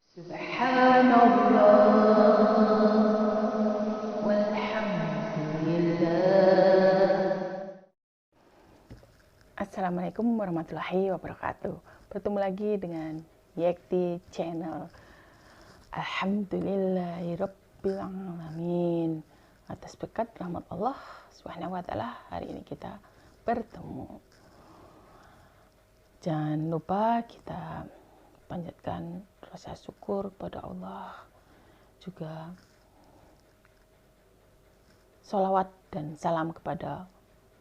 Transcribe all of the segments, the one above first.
Subhanallah walhamdulillah. Assalamualaikum warahmatullahi wabarakatuh. Bertemu lagi dengan Yekti Channel. Alhamdulillahirabbil alamin. Atas berkat rahmat Allah Subhanahu wa taala, hari ini kita bertemu. Jangan lupa kita panjatkan rasa syukur kepada Allah, juga sholawat dan salam kepada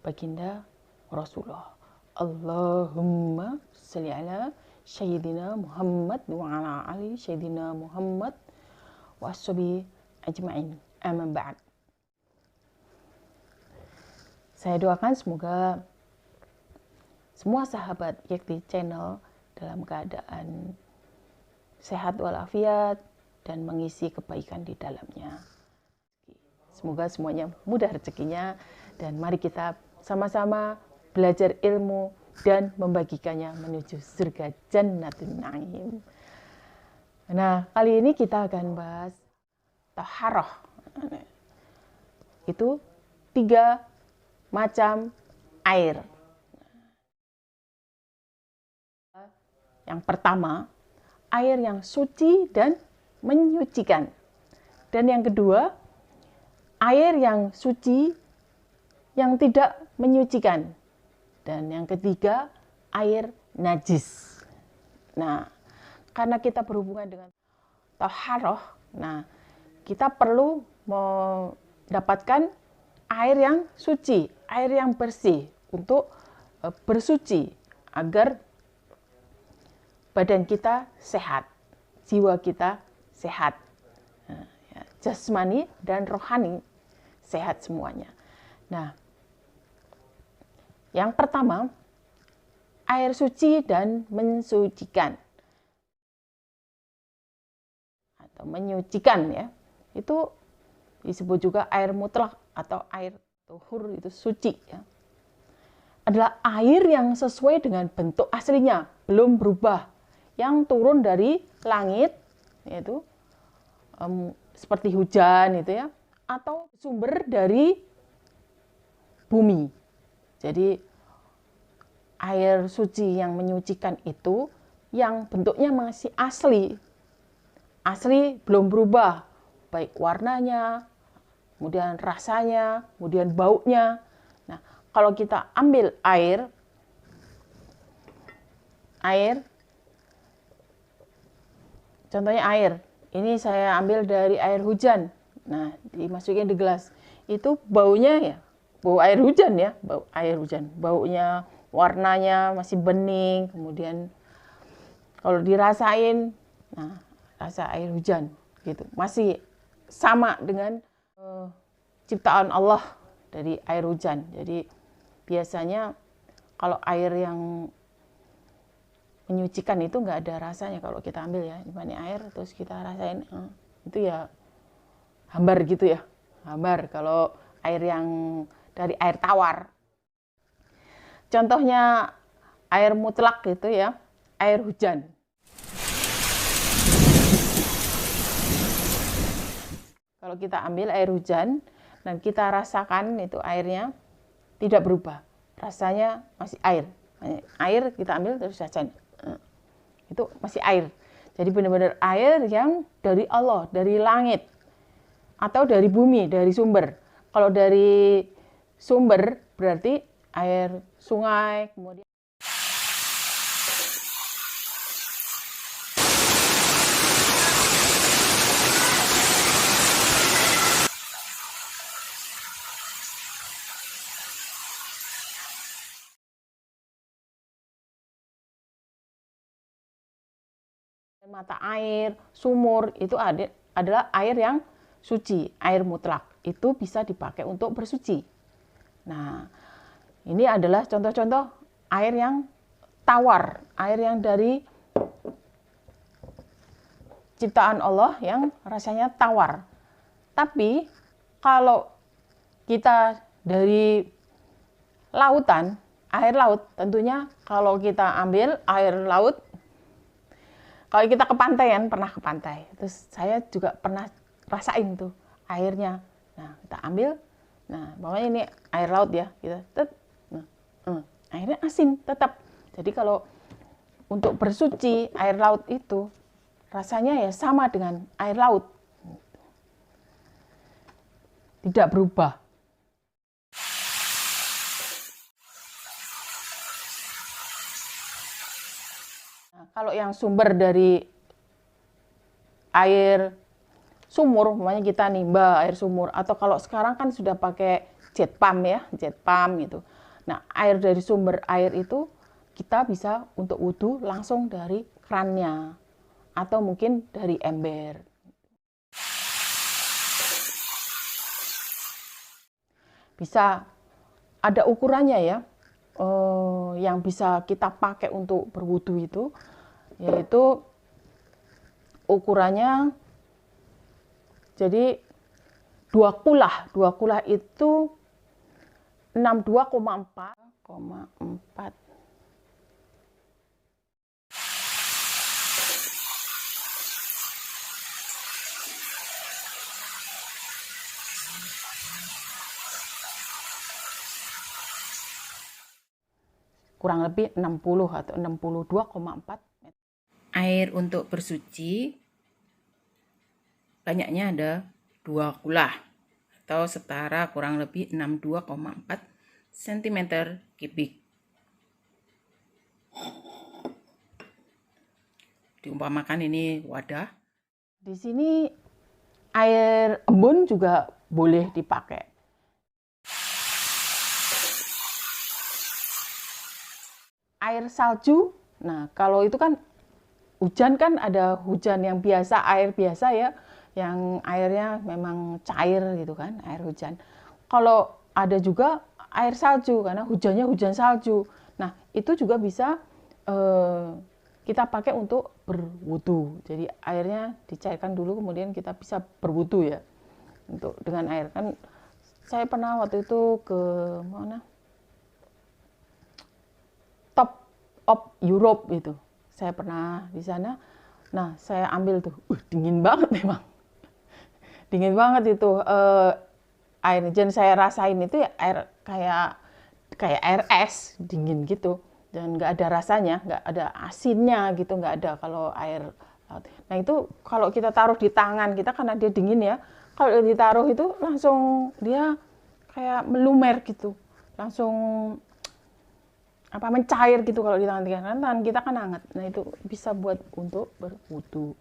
baginda Rasulullah. Allahumma sholli ala Sayyidina Muhammad wa ala ali Sayyidina Muhammad wa ashabi ajma'in. Amma ba'd. Saya doakan semoga semua sahabat Yekti Channel dalam keadaan sehat walafiat dan mengisi kebaikan di dalamnya. Semoga semuanya mudah rezekinya, dan mari kita sama-sama belajar ilmu dan membagikannya menuju surga Jannatun Na'im. Nah, kali ini kita akan bahas taharah. Itu 3 macam air. Yang pertama, air yang suci dan menyucikan. Dan yang kedua, air yang suci yang tidak menyucikan. Dan yang ketiga, air najis. Nah, karena kita berhubungan dengan taharah, nah, kita perlu mendapatkan air yang suci, air yang bersih untuk bersuci agar badan kita sehat, jiwa kita sehat, jasmani dan rohani sehat semuanya. Nah, yang pertama, air suci dan mensucikan atau menyucikan, ya, itu disebut juga air mutlak atau air tuhur, itu suci, ya. Adalah air yang sesuai dengan bentuk aslinya, belum berubah, yang turun dari langit, yaitu seperti hujan, itu ya, atau sumber dari bumi. Jadi air suci yang menyucikan itu yang bentuknya masih asli, belum berubah, baik warnanya, kemudian rasanya, kemudian baunya. Nah, kalau kita ambil air, contohnya air, ini saya ambil dari air hujan. Nah, dimasukin di gelas. Itu baunya ya, bau air hujan, ya, bau air hujan. Baunya, warnanya masih bening, kemudian kalau dirasain, nah, rasa air hujan gitu. Masih sama dengan ciptaan Allah dari air hujan. Jadi biasanya kalau air yang menyucikan itu nggak ada rasanya kalau kita ambil, ya, ini air terus kita rasain, itu ya hambar gitu, ya, hambar kalau air yang dari air tawar. Contohnya air mutlak gitu, ya, air hujan. Kalau kita ambil air hujan dan kita rasakan, itu airnya tidak berubah, rasanya masih air. Air kita ambil terus rasain, itu masih air. Jadi benar-benar air yang dari Allah, dari langit, atau dari bumi, dari sumber. Kalau dari sumber berarti air sungai, kemudian mata air, sumur, itu adalah air yang suci, air mutlak. Itu bisa dipakai untuk bersuci. Nah, ini adalah contoh-contoh air yang tawar, air yang dari ciptaan Allah yang rasanya tawar. Tapi kalau kita dari lautan, air laut, tentunya kalau kita ambil air laut, Kalau kita ke pantai kan, pernah ke pantai. Terus saya juga pernah rasain tuh airnya. Nah, kita ambil. Nah, pokoknya ini air laut ya. Kita airnya asin tetap. Jadi kalau untuk bersuci air laut itu rasanya ya sama dengan air laut. Tidak berubah. Nah, kalau yang sumber dari air sumur, namanya kita nimba air sumur, atau kalau sekarang kan sudah pakai jet pump ya, jet pump gitu. Nah, air dari sumber air itu kita bisa untuk wudhu langsung dari krannya, atau mungkin dari ember. Bisa ada ukurannya ya, yang bisa kita pakai untuk berwudhu itu, yaitu ukurannya jadi 2 kulah itu 62,4. Kurang lebih 60 atau 62,4 meter. Air untuk bersuci banyaknya ada 2 kulah atau setara kurang lebih 62,4 cm kubik. Diumpamakan ini wadah. Di sini air embun juga boleh dipakai. Air salju, nah kalau itu kan hujan kan ada hujan yang biasa, air biasa ya, yang airnya memang cair gitu kan, air hujan. Kalau ada juga air salju, karena hujannya hujan salju. Nah itu juga bisa kita pakai untuk berwudu. Jadi airnya dicairkan dulu, kemudian kita bisa berwudu ya, untuk dengan air. Kan saya pernah waktu itu ke mana? Top of Europe itu. Saya pernah di sana. Nah, saya ambil tuh. Dingin banget memang. Dingin banget itu air. Dan saya rasain itu ya air kayak air es, dingin gitu. Dan nggak ada rasanya, nggak ada asinnya gitu, nggak ada kalau air laut. Nah, itu kalau kita taruh di tangan kita karena dia dingin ya. Kalau ditaruh itu langsung dia kayak melumer gitu. Langsung mencair gitu kalau di tangan kita, kan tangan kita kan hangat. Nah itu bisa buat untuk berwudu.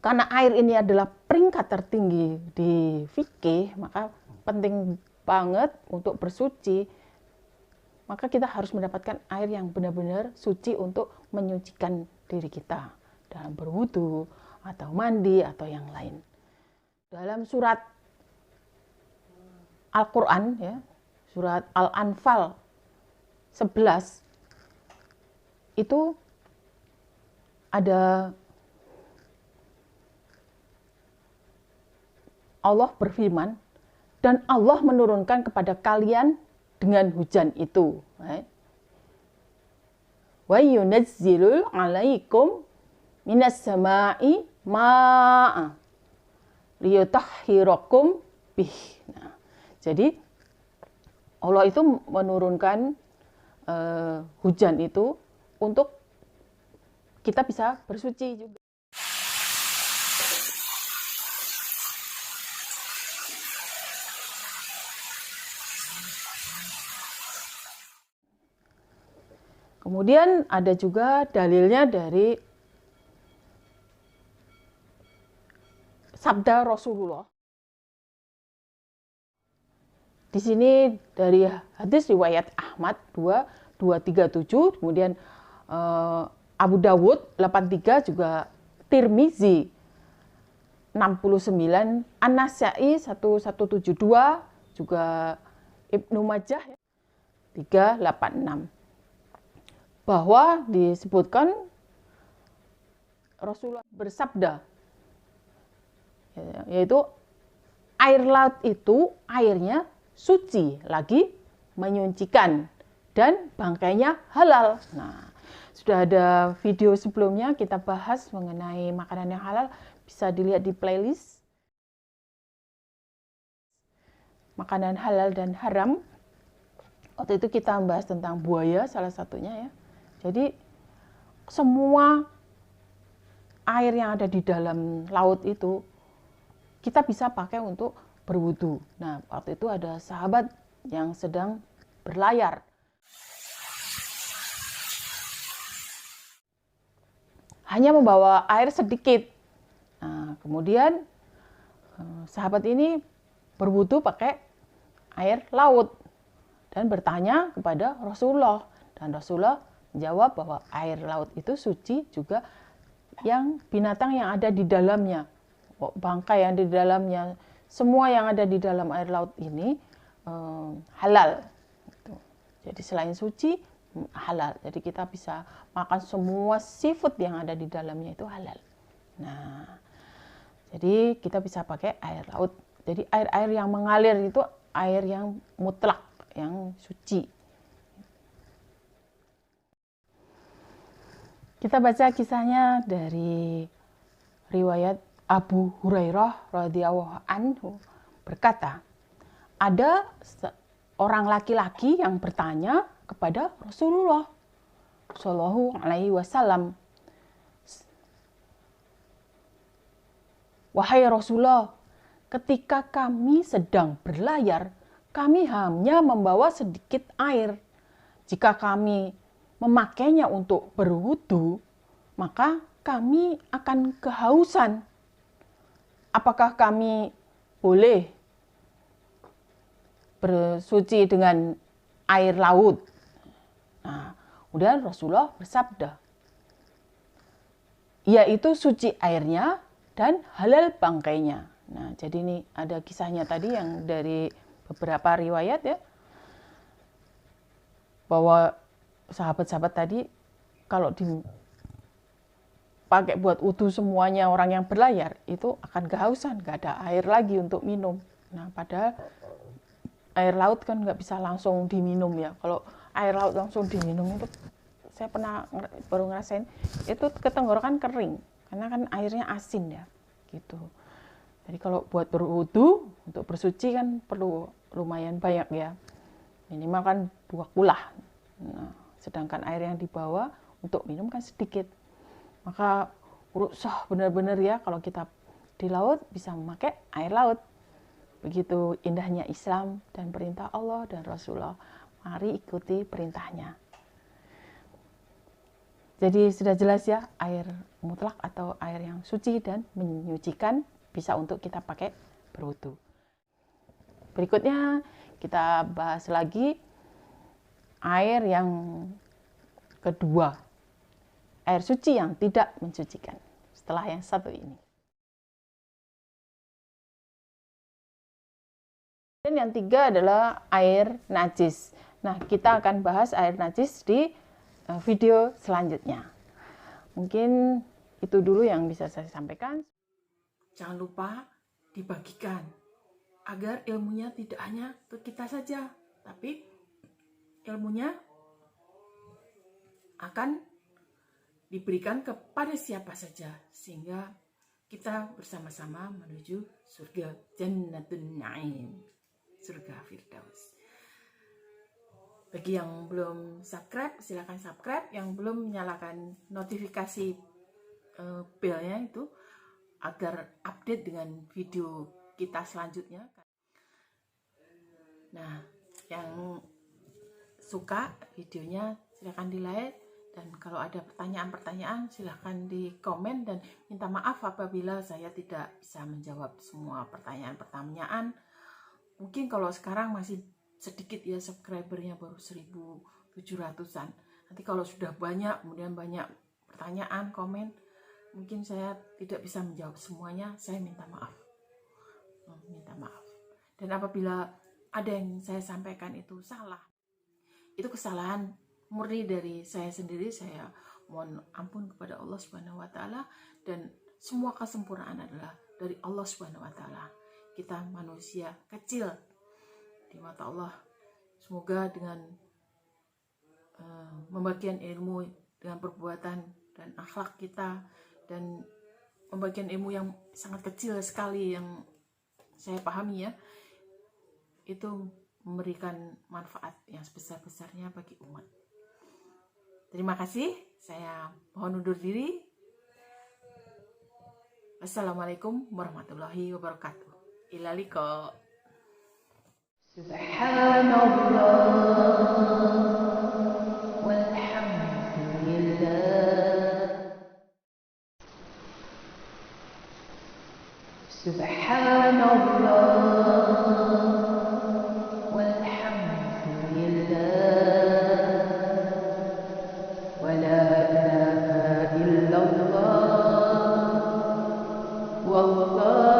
Karena air ini adalah peringkat tertinggi di fikih, maka penting banget untuk bersuci. Maka kita harus mendapatkan air yang benar-benar suci untuk menyucikan diri kita dalam berwudu atau mandi atau yang lain. Dalam surat Al-Quran ya, surat Al-Anfal 11 itu ada Allah berfirman, dan Allah menurunkan kepada kalian dengan hujan itu. Wa yunazzilul alaikum minas sama'i ma'a liyutahhirakum bih. Nah, jadi Allah itu menurunkan hujan itu untuk kita bisa bersuci juga. Kemudian ada juga dalilnya dari sabda Rasulullah. Di sini dari hadis riwayat Ahmad 2237, kemudian Abu Dawud 83, juga Tirmizi 69, An-Nasa'i 1172, juga Ibnu Majah 386. Bahwa disebutkan Rasulullah bersabda, yaitu air laut itu airnya suci lagi menyucikan dan bangkainya halal. Nah, sudah ada video sebelumnya kita bahas mengenai makanan yang halal, bisa dilihat di playlist makanan halal dan haram. Waktu itu kita membahas tentang buaya salah satunya ya. Jadi semua air yang ada di dalam laut itu kita bisa pakai untuk berwudu. Nah, waktu itu ada sahabat yang sedang berlayar. Hanya membawa air sedikit. Nah, kemudian sahabat ini berwudu pakai air laut dan bertanya kepada Rasulullah. Dan Rasulullah menjawab bahwa air laut itu suci juga yang binatang yang ada di dalamnya. Bangkai yang di dalamnya, semua yang ada di dalam air laut ini halal. Jadi selain suci, halal. Jadi kita bisa makan semua seafood yang ada di dalamnya itu halal. Nah, jadi kita bisa pakai air laut. Jadi air-air yang mengalir itu air yang mutlak, yang suci. Kita baca kisahnya dari riwayat Abu Hurairah radhiyallahu anhu berkata, ada orang laki-laki yang bertanya kepada Rasulullah Shallallahu Alaihi Wasallam, wahai Rasulullah, ketika kami sedang berlayar, kami hanya membawa sedikit air. Jika kami memakainya untuk berwudu, maka kami akan kehausan. Apakah kami boleh bersuci dengan air laut? Nah, kemudian Rasulullah bersabda, yaitu suci airnya dan halal bangkainya. Nah, jadi ini ada kisahnya tadi yang dari beberapa riwayat ya, bahwa sahabat-sahabat tadi kalau pakai buat wudu semuanya orang yang berlayar itu akan kehausan, nggak ada air lagi untuk minum. Nah, padahal air laut kan nggak bisa langsung diminum ya. Kalau air laut langsung diminum itu saya pernah baru ngerasain itu ke tenggorokan kering karena kan airnya asin ya gitu. Jadi kalau buat berwudu untuk bersuci kan perlu lumayan banyak ya, minimal kan 2 kulah. Nah, sedangkan air yang dibawa untuk minum kan sedikit. Maka rusak benar-benar ya kalau kita di laut bisa memakai air laut. Begitu indahnya Islam dan perintah Allah dan Rasulullah. Mari ikuti perintahnya. Jadi sudah jelas ya, air mutlak atau air yang suci dan menyucikan bisa untuk kita pakai berwudu. Berikutnya kita bahas lagi air yang kedua, air suci yang tidak mensucikan, setelah yang satu ini. Dan yang tiga adalah air najis. Nah, kita akan bahas air najis di video selanjutnya. Mungkin itu dulu yang bisa saya sampaikan. Jangan lupa dibagikan agar ilmunya tidak hanya ke kita saja, tapi ilmunya akan diberikan kepada siapa saja, sehingga kita bersama-sama menuju surga Jannatun Na'im, surga Firdaus. Bagi yang belum subscribe, silakan subscribe. Yang belum menyalakan notifikasi belnya itu agar update dengan video kita selanjutnya. Nah, yang suka videonya silakan di like, dan kalau ada pertanyaan-pertanyaan silahkan di komen, dan minta maaf apabila saya tidak bisa menjawab semua pertanyaan-pertanyaan. Mungkin kalau sekarang masih sedikit ya subscribernya, baru 1.700-an. Nanti kalau sudah banyak, kemudian banyak pertanyaan, komen, mungkin saya tidak bisa menjawab semuanya, saya minta maaf. Minta maaf. Dan apabila ada yang saya sampaikan itu salah, itu kesalahan murni dari saya sendiri, saya mohon ampun kepada Allah Subhanahu wa taala, dan semua kesempurnaan adalah dari Allah Subhanahu wa taala. Kita manusia kecil di mata Allah. Semoga dengan membagikan ilmu, dengan perbuatan dan akhlak kita, dan pembagian ilmu yang sangat kecil sekali yang saya pahami ya, itu memberikan manfaat yang sebesar-besarnya bagi umat. Terima kasih, saya mohon undur diri. Wassalamualaikum warahmatullahi wabarakatuh. Ila liqa. Subhanallah walhamdulillah. Subhanallah ولا إله إلا الله والله